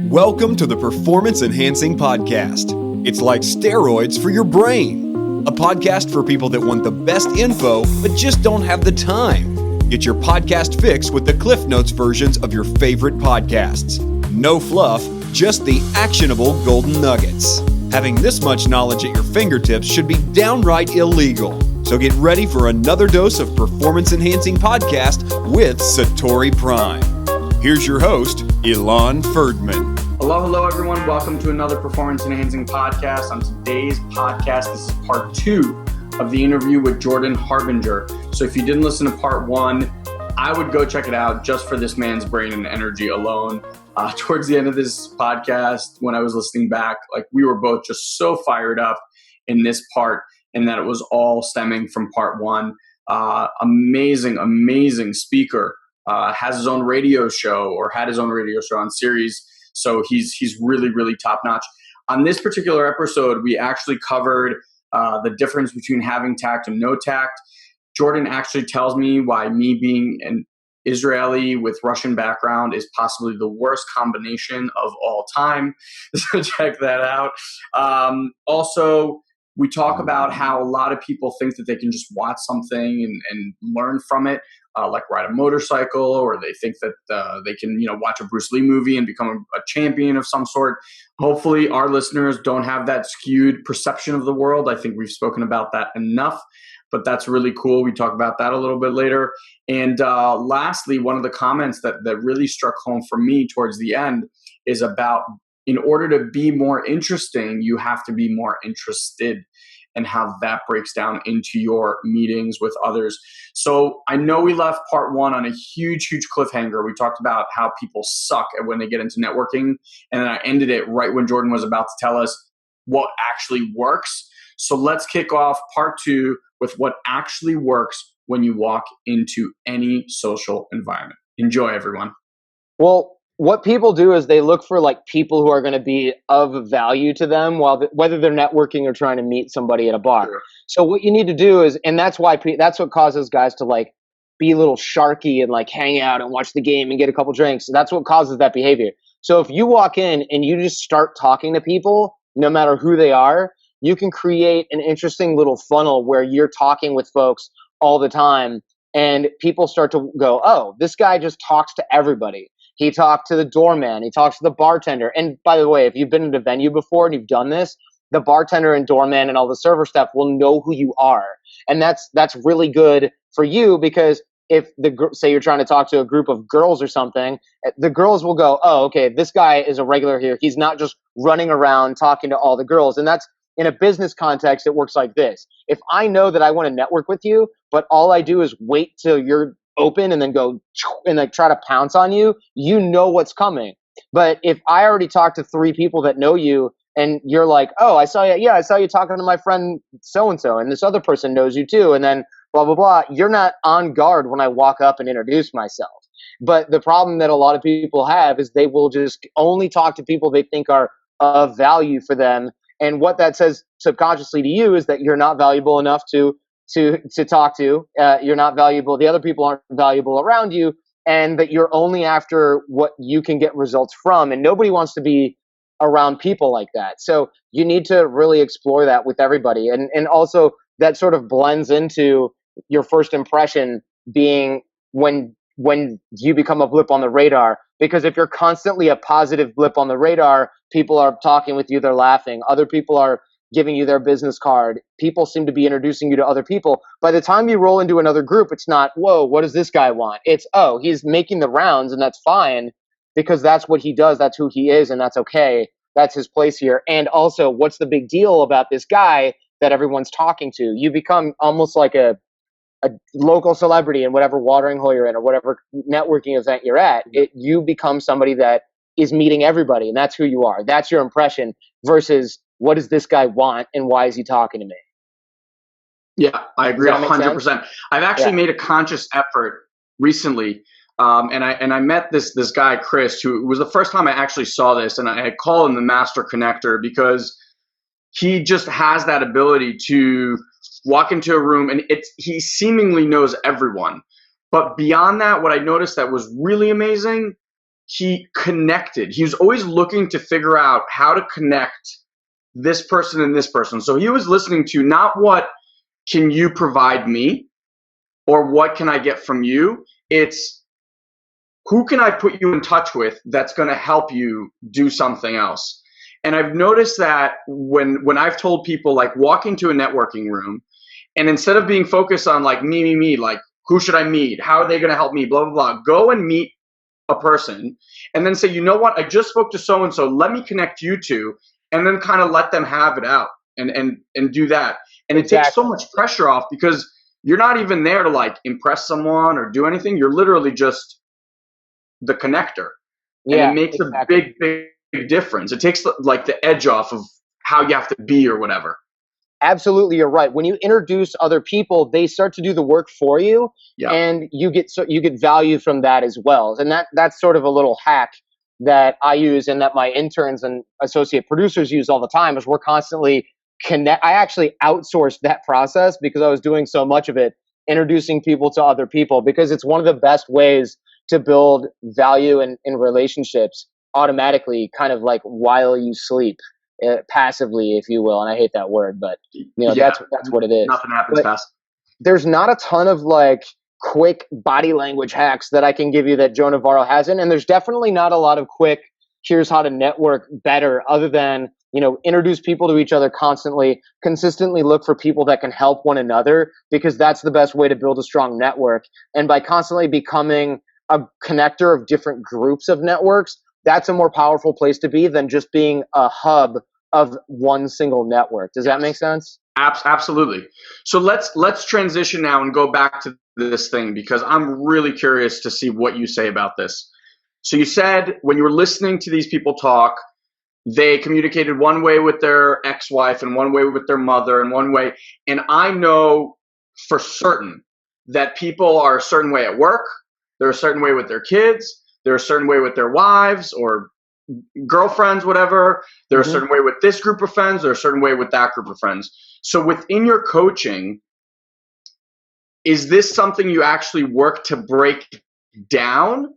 Welcome to the Performance Enhancing Podcast. It's like steroids for your brain. A podcast for people that want the best info, but just don't have the time. Get your podcast fix with the Cliff Notes versions of your favorite podcasts. No fluff, just the actionable golden nuggets. Having this much knowledge at your fingertips should be downright illegal. So get ready for another dose of Performance Enhancing Podcast with Satori Prime. Here's your host, Ilan Ferdman. Hello, everyone. Welcome to another Performance Enhancing Podcast. On today's podcast, this is part 2 of the interview with Jordan Harbinger. So if you didn't listen to part 1, I would go check it out just for this man's brain and energy alone. Towards the end of this podcast, when I was listening back, we were both just so fired up in this part, and that it was all stemming from part 1. Amazing speaker. Has his own radio show, or had his own radio show on Series. So he's really top notch. On this particular episode, we actually covered the difference between having tact and no tact. Jordan actually tells me why me being an Israeli with Russian background is possibly the worst combination of all time. So check that out. Also, we talk about how a lot of people think that they can just watch something and learn from it, like ride a motorcycle, or they think that they can, watch a Bruce Lee movie and become a champion of some sort. Hopefully our listeners don't have that skewed perception of the world. I think we've spoken about that enough, but that's really cool. We talk about that a little bit later. And lastly, one of the comments that really struck home for me towards the end is about, in order to be more interesting, you have to be more interested, and how that breaks down into your meetings with others. So I know we left part 1 on a huge cliffhanger. We talked about how people suck at when they get into networking, and then I ended it right when Jordan was about to tell us what actually works. So let's kick off part 2 with what actually works when you walk into any social environment. Enjoy, everyone. Well, what people do is they look for people who are going to be of value to them, whether they're networking or trying to meet somebody at a bar. Sure. So what you need to do is, and that's what causes guys to be a little sharky and hang out and watch the game and get a couple drinks. That's what causes that behavior. So if you walk in and you just start talking to people, no matter who they are, you can create an interesting little funnel where you're talking with folks all the time, and people start to go, oh, this guy just talks to everybody. He talked to the doorman. He talks to the bartender. And by the way, if you've been at a venue before and you've done this, the bartender and doorman and all the server staff will know who you are. And that's really good for you, because if say you're trying to talk to a group of girls or something, the girls will go, oh, okay, this guy is a regular here. He's not just running around talking to all the girls. And that's, in a business context, it works like this. If I know that I want to network with you, but all I do is wait till you're open and then go and try to pounce on you, you know what's coming. But if I already talked to 3 people that know you, and you're like, oh, I saw you talking to my friend so-and-so, and this other person knows you too, and then blah, blah, blah, you're not on guard when I walk up and introduce myself. But the problem that a lot of people have is they will just only talk to people they think are of value for them. And what that says subconsciously to you is that you're not valuable enough to talk to. You're not valuable. The other people aren't valuable around you, and that you're only after what you can get results from. And nobody wants to be around people like that. So you need to really explore that with everybody. And also that sort of blends into your first impression being when you become a blip on the radar. Because if you're constantly a positive blip on the radar, people are talking with you, they're laughing. Other people are giving you their business card. People seem to be introducing you to other people. By the time you roll into another group, it's not, whoa, what does this guy want? It's, oh, he's making the rounds, and that's fine, because that's what he does. That's who he is, and that's okay. That's his place here. And also, what's the big deal about this guy that everyone's talking to? You become almost like a local celebrity in whatever watering hole you're in or whatever networking event you're at. You become somebody that is meeting everybody, and that's who you are. That's your impression versus what does this guy want and why is he talking to me? Yeah, I agree 100%. I've actually made a conscious effort recently, and I met this guy, Chris, who was the first time I actually saw this, and I call him the master connector, because he just has that ability to walk into a room and he seemingly knows everyone. But beyond that, what I noticed that was really amazing he connected. He was always looking to figure out how to connect this person and this person. So he was listening to not what can you provide me or what can I get from you? It's who can I put you in touch with that's going to help you do something else? And I've noticed that when I've told people, like, walk into a networking room, and instead of being focused on like me, like who should I meet? How are they going to help me? Blah, blah, blah. Go and meet a person and then say, you know what? I just spoke to so-and-so. Let me connect you two, and then kind of let them have it out and do that. And it takes so much pressure off because you're not even there to like impress someone or do anything. You're literally just the connector. And it makes a big difference. It takes like the edge off of how you have to be or whatever. Absolutely, you're right. When you introduce other people, they start to do the work for you, and you get value from that as well. And that's sort of a little hack that I use and that my interns and associate producers use all the time. Is we're constantly I actually outsourced that process because I was doing so much of it, introducing people to other people, because it's one of the best ways to build value in relationships automatically, kind of like while you sleep. Passively, if you will, and I hate that word, but that's what it is. Nothing happens fast. There's not a ton of like quick body language hacks that I can give you that Joe Navarro hasn't, and there's definitely not a lot of quick here's how to network better, other than introduce people to each other constantly, consistently look for people that can help one another, because that's the best way to build a strong network. And by constantly becoming a connector of different groups of networks, that's a more powerful place to be than just being a hub of one single network. Does that make sense? Absolutely. So let's transition now and go back to this thing, because I'm really curious to see what you say about this. So you said when you were listening to these people talk, they communicated one way with their ex-wife and one way with their mother and one way. And I know for certain that people are a certain way at work. They're a certain way with their kids. They're a certain way with their wives or girlfriends, whatever. They're a certain way with this group of friends. They're a certain way with that group of friends. So within your coaching, is this something you actually work to break down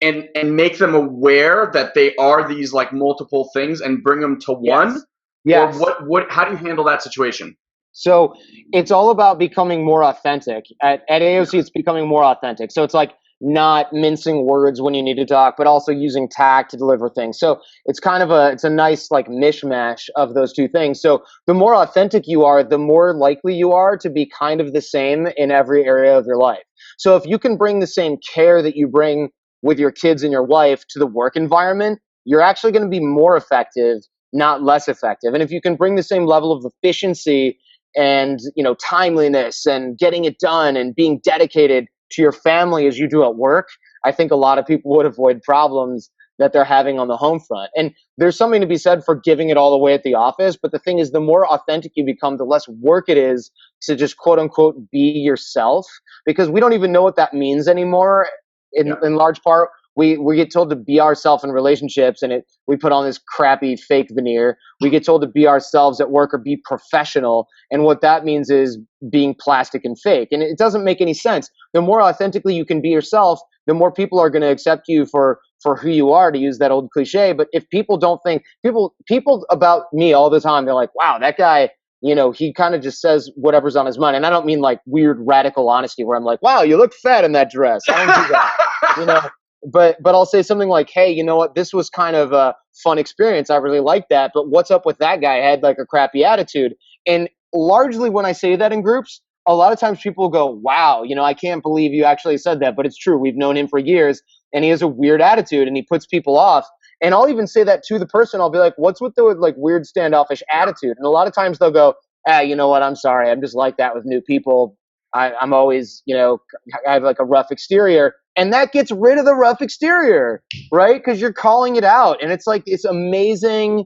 and make them aware that they are these like multiple things and bring them to one? Yes. Or how do you handle that situation? So it's all about becoming more authentic. At AOC, it's becoming more authentic. So it's like not mincing words when you need to talk, but also using tact to deliver things. So it's kind of it's a nice like mishmash of those two things. So the more authentic you are, the more likely you are to be kind of the same in every area of your life. So if you can bring the same care that you bring with your kids and your wife to the work environment, you're actually going to be more effective, not less effective. And if you can bring the same level of efficiency and timeliness and getting it done and being dedicated to your family as you do at work, I think a lot of people would avoid problems that they're having on the home front. And there's something to be said for giving it all away at the office. But the thing is, the more authentic you become, the less work it is to just quote unquote be yourself, because we don't even know what that means anymore. In large part, we get told to be ourselves in relationships, and we put on this crappy fake veneer. We get told to be ourselves at work or be professional, and what that means is being plastic and fake, and it doesn't make any sense. The more authentically you can be yourself, the more people are going to accept you for who you are, to use that old cliche. But if people don't think people about me all the time, they're like, wow, that guy, he kind of just says whatever's on his mind. And I don't mean like weird radical honesty where I'm like, wow, you look fat in that dress. I don't do that, But I'll say something like, hey, you know what? This was kind of a fun experience. I really liked that. But what's up with that guy? I had like a crappy attitude. And largely when I say that in groups, a lot of times people go, wow, I can't believe you actually said that. But it's true. We've known him for years, and he has a weird attitude and he puts people off. And I'll even say that to the person. I'll be like, what's with the like weird standoffish attitude? And a lot of times they'll go, you know what? I'm sorry. I'm just like that with new people. I'm always, I have like a rough exterior. And that gets rid of the rough exterior, right? Because you're calling it out. And it's like, it's amazing.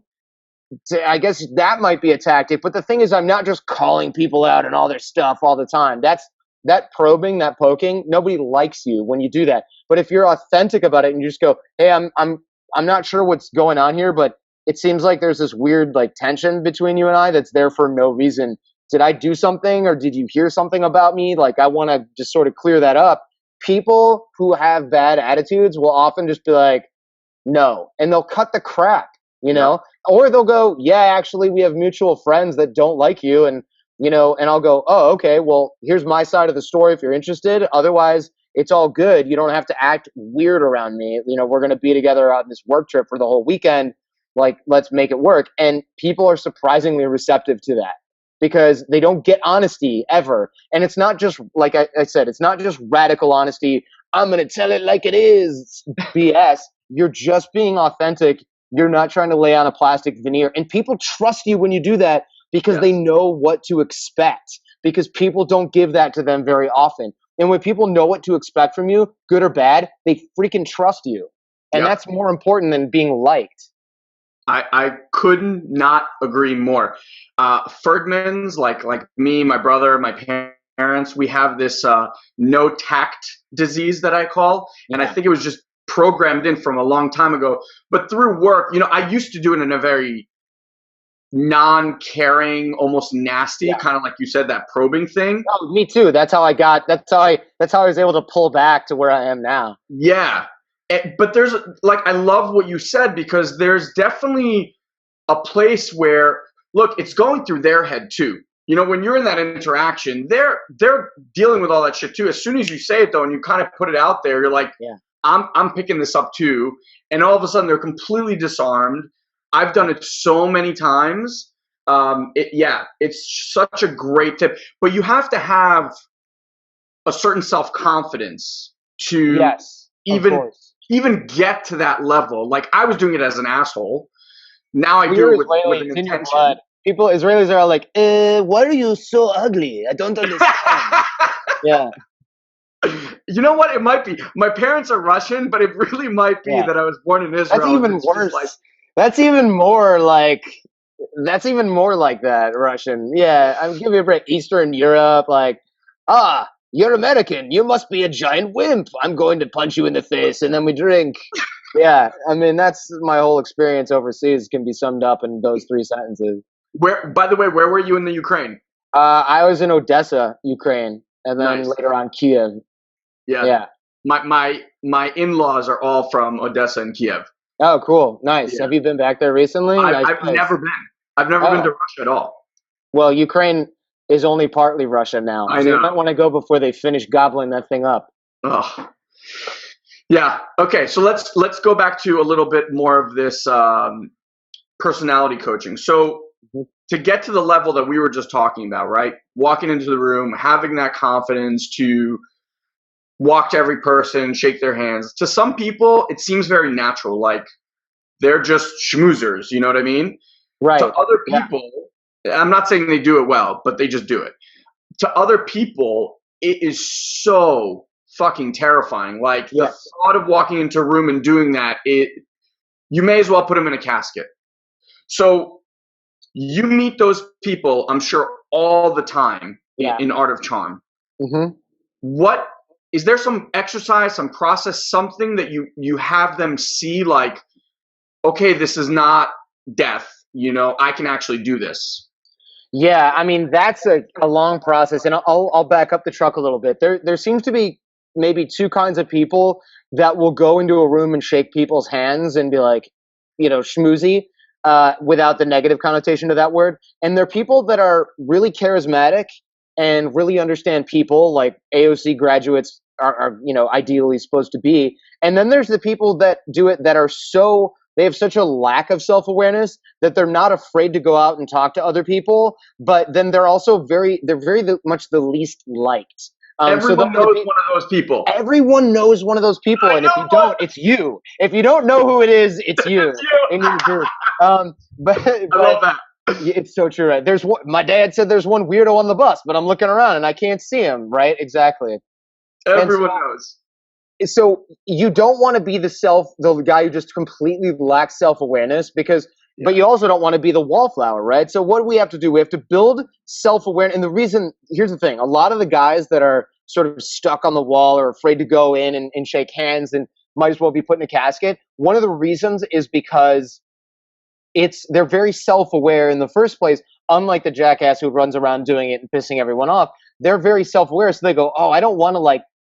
I guess that might be a tactic. But the thing is, I'm not just calling people out and all their stuff all the time. That probing, that poking, nobody likes you when you do that. But if you're authentic about it and you just go, hey, I'm not sure what's going on here, but it seems like there's this weird like tension between you and I that's there for no reason. Did I do something, or did you hear something about me? Like, I want to just sort of clear that up. people who have bad attitudes will often just be like, no, and they'll cut the crap, you know, or they'll go, yeah, actually, we have mutual friends that don't like you, and and I'll go, oh, okay, well, here's my side of the story if you're interested. Otherwise, it's all good. You don't have to act weird around me. We're going to be together on this work trip for the whole weekend. Like, let's make it work. And people are surprisingly receptive to that because they don't get honesty ever. And it's not just, like I said, it's not just radical honesty. I'm going to tell it like it is BS. You're just being authentic. You're not trying to lay on a plastic veneer. And people trust you when you do that because they know what to expect, because people don't give that to them very often. And when people know what to expect from you, good or bad, they freaking trust you. And that's more important than being liked. I couldn't not agree more. Ferdman's, like me, my brother, my parents, we have this no tact disease that I call, and I think it was just programmed in from a long time ago. But through work, I used to do it in a very non-caring, almost nasty, kind of like you said, that probing thing. Oh, me too. That's how I was able to pull back to where I am now. Yeah. But there's, like, I love what you said, because there's definitely a place where, look, it's going through their head too. When you're in that interaction, they're dealing with all that shit too. As soon as you say it though, and you kind of put it out there, you're like, I'm picking this up too. And all of a sudden they're completely disarmed. I've done it so many times. It's such a great tip, but you have to have a certain self-confidence to even get to that level. Like, I was doing it as an asshole. Now I do it with an intention. Israelis are like, why are you so ugly? I don't understand. Yeah. You know what? It might be. My parents are Russian, but it really might be that I was born in Israel. That's even worse. That's even more like that, Russian. Yeah, I'm giving you a break. Eastern Europe, like, you're American. You must be a giant wimp. I'm going to punch you in the face, and then we drink. Yeah, I mean, that's my whole experience overseas can be summed up in those 3 sentences. By the way, where were you in the Ukraine? I was in Odessa, Ukraine, and then later on Kiev. Yeah. My in-laws are all from Odessa and Kiev. Oh, cool. Nice. Have you been back there recently? I've never been. I've never been to Russia at all. Well, Ukraine is only partly Russia now. I know. So you might want to go before they finish gobbling that thing up. Oh. Yeah. Okay. So let's go back to a little bit more of this personality coaching. So to get to the level that we were just talking about, right? Walking into the room, having that confidence to walk to every person, shake their hands. To some people, it seems very natural. Like, they're just schmoozers. You know what I mean? Right. To other people, I'm not saying they do it well, but they just do it. To other people, it is so fucking terrifying. Like, the thought of walking into a room and doing that, you may as well put them in a casket. So you meet those people, I'm sure, all the time in Art of Charm. Mm-hmm. What is there some exercise, some process, something that you have them see, like, okay, this is not death. I can actually do this. Yeah, I mean, that's a long process, and I'll back up the truck a little bit. There seems to be maybe 2 kinds of people that will go into a room and shake people's hands and be like, schmoozy, without the negative connotation to that word. And they're people that are really charismatic and really understand people, like AOC graduates are ideally supposed to be. And then there's the people that do it that are they have such a lack of self-awareness that they're not afraid to go out and talk to other people, but then they're also very much the least liked. Everyone knows one of those people. Everyone knows one of those people, and if you don't, it's you. If you don't know who it is, it's you. It's you. In your group. But I love that. It's so true, right? My dad said there's one weirdo on the bus, but I'm looking around and I can't see him, right? Exactly. Everyone knows. So you don't want to be the guy who just completely lacks self-awareness, but you also don't want to be the wallflower, right? So what do we have to do? We have to build self-awareness. And here's the thing, a lot of the guys that are sort of stuck on the wall or afraid to go in and shake hands and might as well be put in a casket, one of the reasons is because they're very self-aware in the first place, unlike the jackass who runs around doing it and pissing everyone off. They're very self-aware, so they go, oh, I don't want to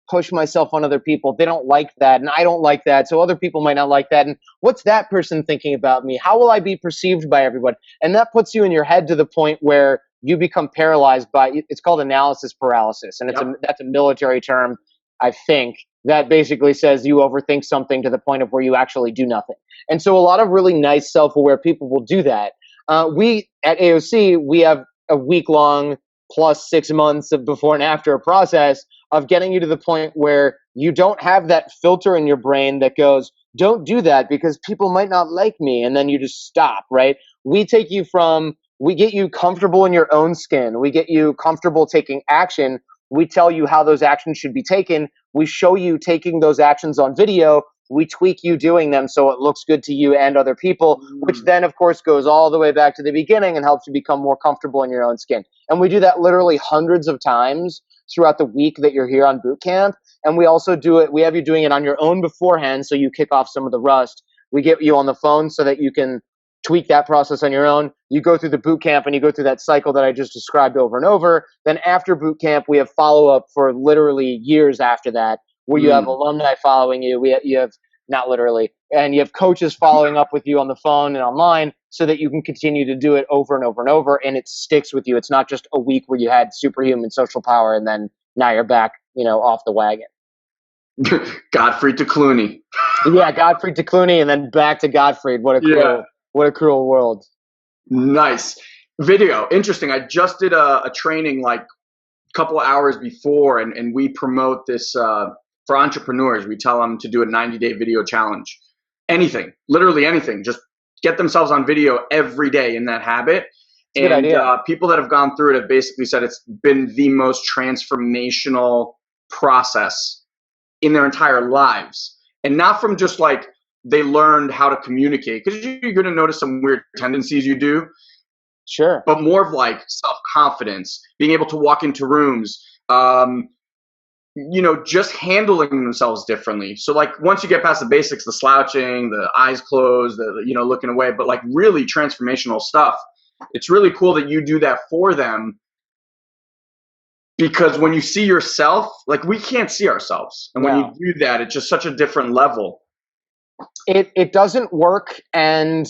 push myself on other people. They don't like that, and I don't like that, so other people might not like that. And what's that person thinking about me? How will I be perceived by everyone? And that puts you in your head to the point where you become paralyzed by, it's called analysis paralysis, and that's a military term, I think, that basically says you overthink something to the point of where you actually do nothing. And so a lot of really nice, self-aware people will do that. We at AOC, we have a week-long plus 6 months of before and after process of getting you to the point where you don't have that filter in your brain that goes, don't do that because people might not like me, and then you just stop, right? We get you comfortable in your own skin. We get you comfortable taking action. We tell you how those actions should be taken. We show you taking those actions on video. We tweak you doing them so it looks good to you and other people, which then, of course, goes all the way back to the beginning and helps you become more comfortable in your own skin. And we do that literally hundreds of times throughout the week that you're here on boot camp. And we also do it, we have you doing it on your own beforehand so you kick off some of the rust. We get you on the phone so that you can tweak that process on your own. You go through the boot camp and you go through that cycle that I just described over and over. Then after boot camp, we have follow-up for literally years after that, where you have alumni following you. You have, not literally, and you have coaches following up with you on the phone and online so that you can continue to do it over and over and over, and it sticks with you. It's not just a week where you had superhuman social power and then now you're back, off the wagon. Godfrey to Clooney. Yeah, Godfrey to Clooney and then back to Godfrey. What a cruel world. Nice. Video. Interesting. I just did a training like a couple hours before, and we promote this for entrepreneurs. We tell them to do a 90-day video challenge. Anything, literally anything. Just get themselves on video every day in that habit. Good idea. People that have gone through it have basically said it's been the most transformational process in their entire lives. And not from just like they learned how to communicate, because you're going to notice some weird tendencies you do. Sure. But more of like self-confidence, being able to walk into rooms, just handling themselves differently. So like once you get past the basics, the slouching, the eyes closed, the looking away, but like really transformational stuff. It's really cool that you do that for them, because when you see yourself, like we can't see ourselves. And when you do that, it's just such a different level. It doesn't work. And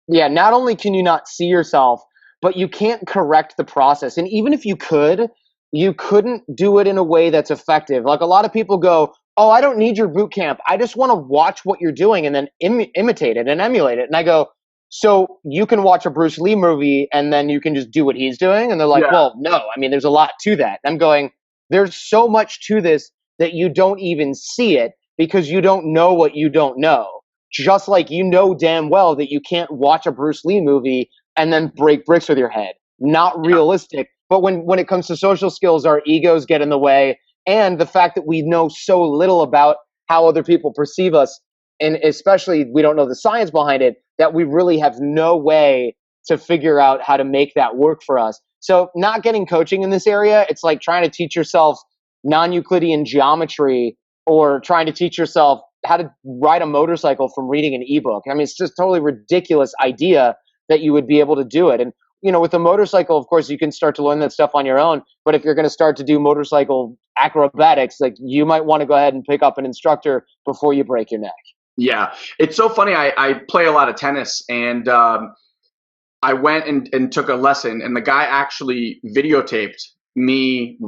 yeah, not only can you not see yourself, but you can't correct the process. And even if you could, you couldn't do it in a way that's effective. Like a lot of people go, oh, I don't need your boot camp. I just want to watch what you're doing and then imitate it and emulate it. And I go, so you can watch a Bruce Lee movie and then you can just do what he's doing? And they're like, well, no, I mean, there's a lot to that. I'm going, there's so much to this that you don't even see it because you don't know what you don't know. Just like you know damn well that you can't watch a Bruce Lee movie and then break bricks with your head. Not realistic. But when it comes to social skills, our egos get in the way. And the fact that we know so little about how other people perceive us, and especially we don't know the science behind it, that we really have no way to figure out how to make that work for us. So not getting coaching in this area, it's like trying to teach yourself non-Euclidean geometry or trying to teach yourself how to ride a motorcycle from reading an ebook. I mean, it's just a totally ridiculous idea that you would be able to do it. And, with a motorcycle, of course, you can start to learn that stuff on your own. But if you're going to start to do motorcycle acrobatics, like you might want to go ahead and pick up an instructor before you break your neck. Yeah. It's so funny. I play a lot of tennis, and I went and took a lesson, and the guy actually videotaped me.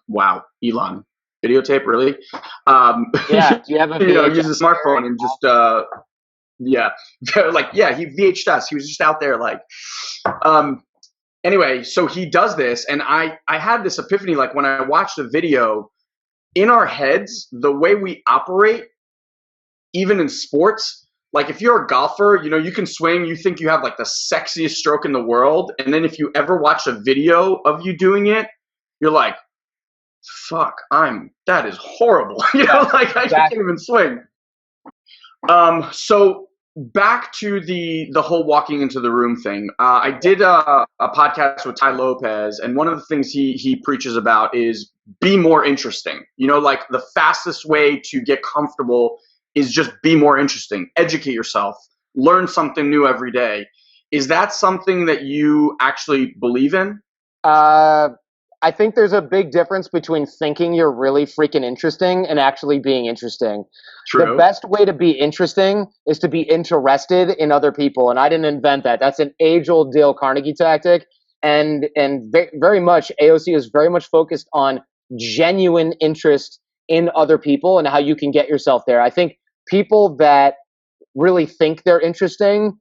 Wow. Ilan. Videotape, really? Yeah. Do you have a VHS? Use a smartphone and just, he VH'd us. He was just out there like, anyway, so he does this. And I had this epiphany, like when I watched the video, in our heads, the way we operate, even in sports, like if you're a golfer, you can swing, you think you have like the sexiest stroke in the world. And then if you ever watch a video of you doing it, you're like, fuck, that is horrible. I can't even swing. So back to the whole walking into the room thing. I did a podcast with Ty Lopez, and one of the things he preaches about is be more interesting. Like the fastest way to get comfortable is just be more interesting. Educate yourself. Learn something new every day. Is that something that you actually believe in? I think there's a big difference between thinking you're really freaking interesting and actually being interesting. True. The best way to be interesting is to be interested in other people. And I didn't invent that. That's an age-old Dale Carnegie tactic. And very much, AOC is very much focused on genuine interest in other people and how you can get yourself there. I think people that really think they're interesting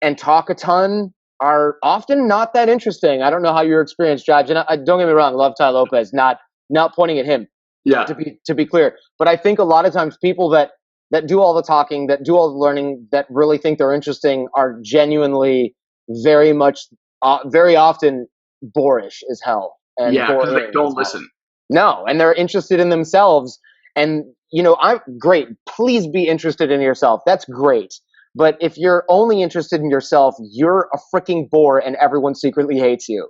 and talk a ton are often not that interesting. I don't know how your experience, Judge, and don't get me wrong, love Ty Lopez, not pointing at him. Yeah. To be clear, but I think a lot of times people that do all the talking, that do all the learning, that really think they're interesting are genuinely very often boorish as hell. And yeah, because they don't listen. No, and they're interested in themselves. And I'm great. Please be interested in yourself. That's great. But if you're only interested in yourself, you're a freaking bore and everyone secretly hates you.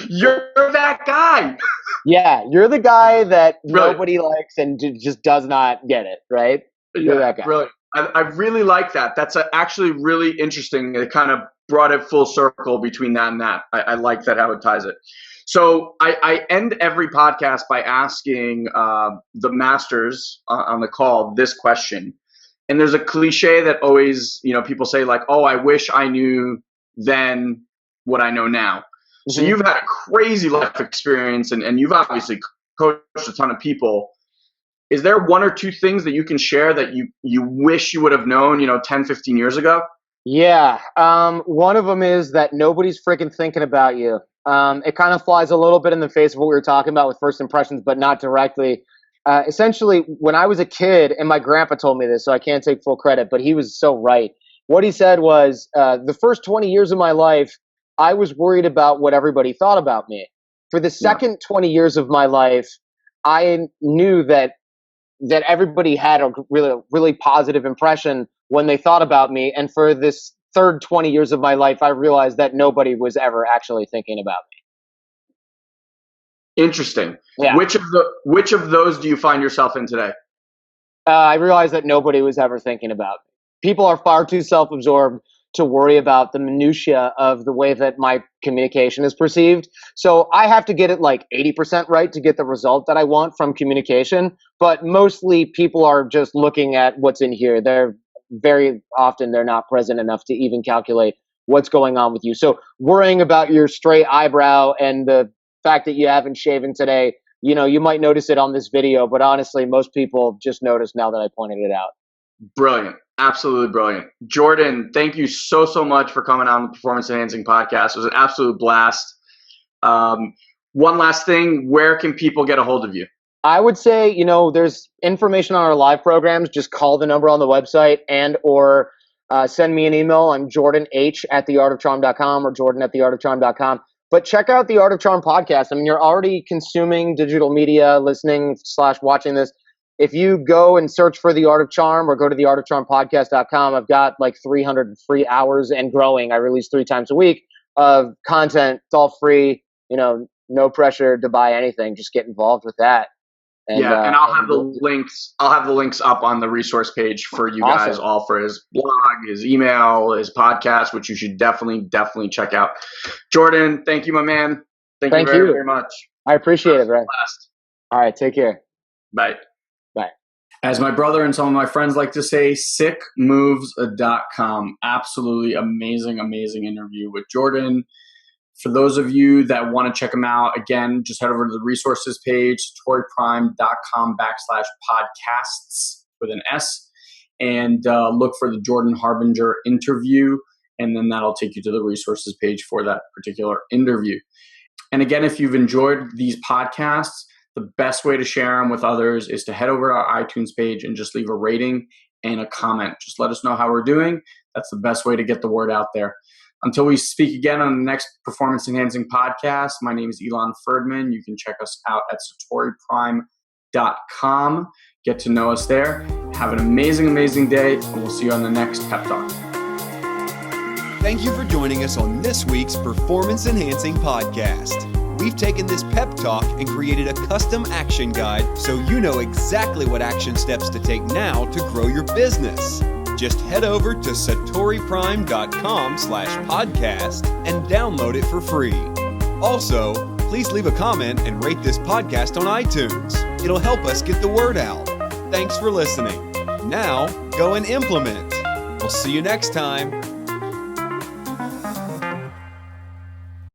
You're that guy. Yeah, you're the guy that nobody likes and just does not get it, right? You're that guy. Really. I really like that. That's actually really interesting. It kind of brought it full circle between that and that. I like that, how it ties it. So I end every podcast by asking the masters on the call this question. And there's a cliche that always, people say like, oh, I wish I knew then what I know now. Mm-hmm. So you've had a crazy life experience and you've obviously coached a ton of people. Is there one or two things that you can share that you wish you would have known, 10, 15 years ago? Yeah. One of them is that nobody's freaking thinking about you. It kind of flies a little bit in the face of what we were talking about with first impressions, but not directly. Essentially, when I was a kid, and my grandpa told me this, so I can't take full credit, but he was so right. What he said was, the first 20 years of my life, I was worried about what everybody thought about me. For the second 20 years of my life, I knew that everybody had a really, really positive impression when they thought about me. And for this third 20 years of my life, I realized that nobody was ever actually thinking about me. Interesting. Yeah. Which of those do you find yourself in today? I realized that nobody was ever thinking about me. People are far too self-absorbed to worry about the minutia of the way that my communication is perceived. So I have to get it like 80% right to get the result that I want from communication. But mostly people are just looking at what's in here. They're not present enough to even calculate what's going on with you. So worrying about your straight eyebrow and the fact that you haven't shaven today, you might notice it on this video, but honestly, most people just notice now that I pointed it out. Brilliant. Absolutely brilliant. Jordan, thank you so much for coming on the Performance Enhancing Podcast. It was an absolute blast. One last thing, where can people get a hold of you? I would say, there's information on our live programs. Just call the number on the website or send me an email. I'm JordanH@theartofcharm.com or Jordan@theartofcharm.com. But check out the Art of Charm podcast. I mean, you're already consuming digital media, listening / watching this. If you go and search for The Art of Charm or go to theartofcharmpodcast.com, I've got like 300 free hours and growing. I release 3 times a week of content. It's all free, no pressure to buy anything. Just get involved with that. And I'll have the links. I'll have the links up on the resource page for you guys, all for his blog, his email, his podcast, which you should definitely check out. Jordan, thank you, my man. Thank you very much. I appreciate it, bro. All right, take care. Bye. Bye. As my brother and some of my friends like to say, sickmoves.com. Absolutely amazing interview with Jordan. For those of you that want to check them out, again, just head over to the resources page, satoriprime.com/podcasts with an S, and look for the Jordan Harbinger interview, and then that'll take you to the resources page for that particular interview. And again, if you've enjoyed these podcasts, the best way to share them with others is to head over to our iTunes page and just leave a rating and a comment. Just let us know how we're doing. That's the best way to get the word out there. Until we speak again on the next Performance Enhancing Podcast, my name is Ilan Ferdman. You can check us out at satoriprime.com. Get to know us there. Have an amazing day, and we'll see you on the next Pep Talk. Thank you for joining us on this week's Performance Enhancing Podcast. We've taken this pep talk and created a custom action guide so you know exactly what action steps to take now to grow your business. Just head over to satoriprime.com/podcast and download it for free. Also, please leave a comment and rate this podcast on iTunes. It'll help us get the word out. Thanks for listening. Now, go and implement. We'll see you next time.